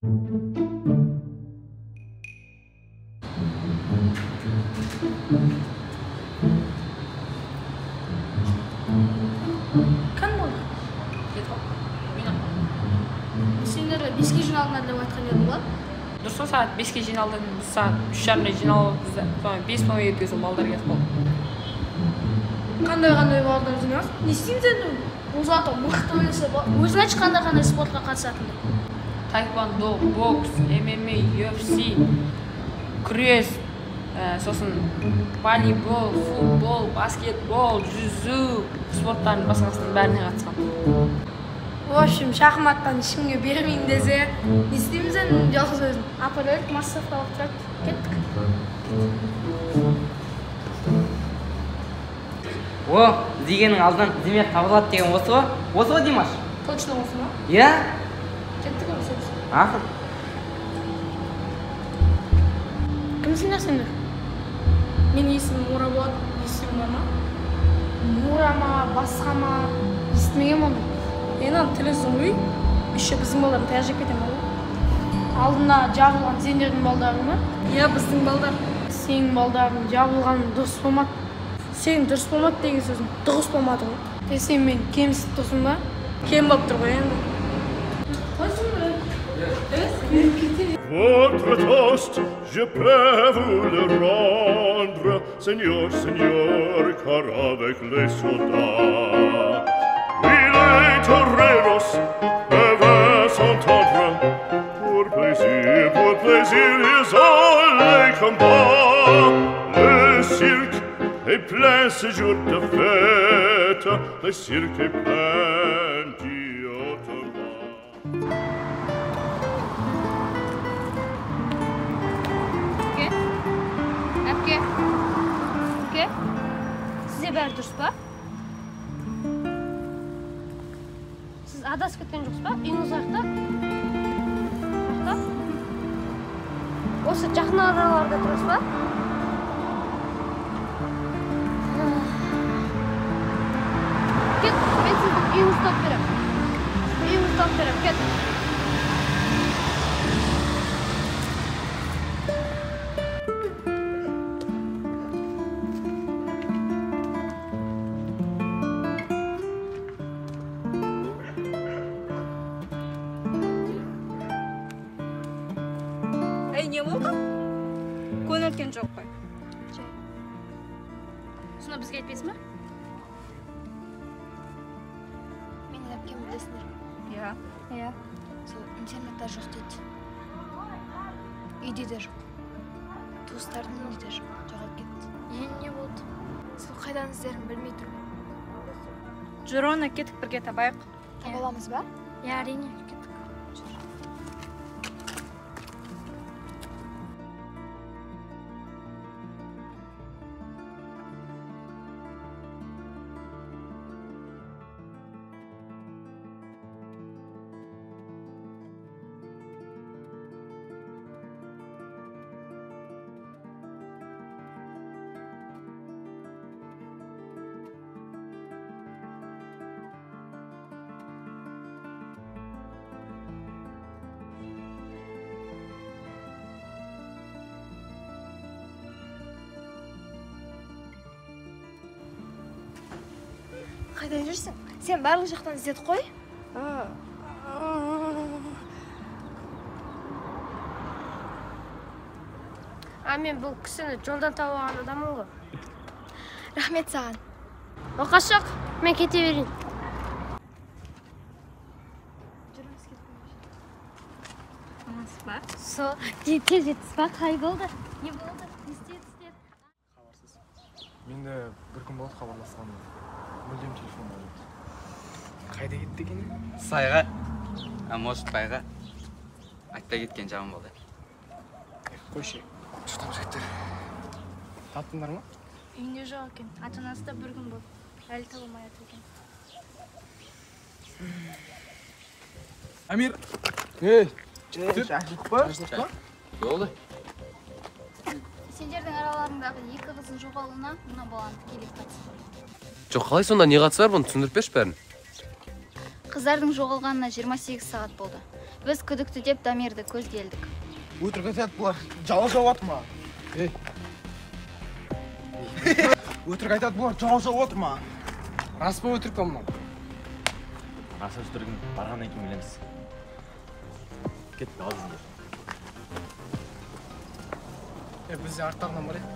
Kan bo'ldi? Senlar 5 ga jinoldinglar deb aytgan edinglar. Dұрыс қой, сағат 5-ке жиналдың, біз сағат 3:30-да жиналып, біз 5:30-ге сол балдар кетіп қалды. Qanday balдар jinoz? Ne isteymiz endi? O zaten mıқты ойласа, өзің айтшы qanday спортқа қатысатынды. Taekwondo, boks, MMA, UFC, күрес, сосын волейбол, футбол, баскетбол, жүзу спорттардың басқасының бәріне қатысқам. В общем, шахматтан ешкімге бермейін десе, не істейміз енді жалғыз өзің? Апарайық, массовка алып тұрады, кеттік. О, дегеннің алдынан демек табылады деген осы ғой? Осы ғой, Димаш? Точно осы ма? Иә? Кеттік ғой сөз. Ақыр. Кімсіңдер сендер? Менің есімім Мура болады, есімім бар ма? Мура ма, басқа ма? Естімеген оны. Енді тілесің ғой, үші біздің балдарын таяжып кетем ғой. Алдына жабылған сендердің балдары ма? Иә, біздің балдар. Сенің балдардың жабылған дұрыс болмады. Сен дұрыс болмады деген сөзің дұрыс болмады ғой. Сен мен кемсіп тұрсың ба? Кем болып тұр ғой енді. Қойсың ба? Votre toast, je peux vous le rendre, Seigneur, Seigneur, car avec les soldats, oui, les toreros peuvent s'entendre, pour plaisir, ils ont les combats, le cirque est plein ce jour de fête, le cirque est plein d'Iottama. Әпке, сізде бәрі дұрыс па? Сіз адасып кеткен жоқсыз ба? Үйіңіз қайда? Қайда? Осы жақын араларда тұрасыз ба? Кет, мен сіздің үйіңізді тауып беремін. Үйіңізді тауып беремін, кет. Не болды? Көңіл өткен жоқ қой. Сонда бізге айтпайсың ба? Менің әпкем білесіңдер. Иә. Сол интернетта жоқ дейді. Үйде де жоқ. Туыстардың үйде де жоқ. Жоғалып кетті. Енді не болды? Сол қайдан іздерін білмей тұрмын. Жүр, оны кеттік бірге табайық. Таба аламыз ба? Иә, әрине. Қайда жүрсің? Сен барлық жақтан іздедік қой? Мен бұл кісіні жолдан тауып алған адаммын ғой. Рахмет саған. Оқас жоқ, мен кете берейін. Жүріңіз кетіп. Анасы ба? Сол, жетсіз ба? Қай болды? Не болды? Не істедіңіздер? Хабарсыз. Менде бір күн болды хабарласқанымда. Мүлдем телефон бар. Қайда кетті екен? Сайға, может байға. Айтпай кеткен жаман болды. Қойшы, тұтам жігіттер. Таптыңдар ма? Үйінде жоқ екен. Ата-анасы да бір күн болды. Әлі табылмай жатыр екен. Амир! Ей! Шашылып па? Болды. Сендердің араларыңдағы екі қыздың жоғалуына мына баланы тікелей қатысы бар. Жоқ, қалай сонда не қатысы бар? Бұны түсіндіріп берші бәрін. Қыздардың жоғалғанына 28 сағат болды. Біз күдікті деп Дамирді көзге ілдік. Өтірік айтады бұлар. Жала жауып отыр ма? Өтірік айтады бұлар. Жала жауып отыр ма? Рас па өтірік па мынау? Рас өтірігін барғаннан кейін білеміз. Кет, ал іздер. Бізде арттағынан бар еді.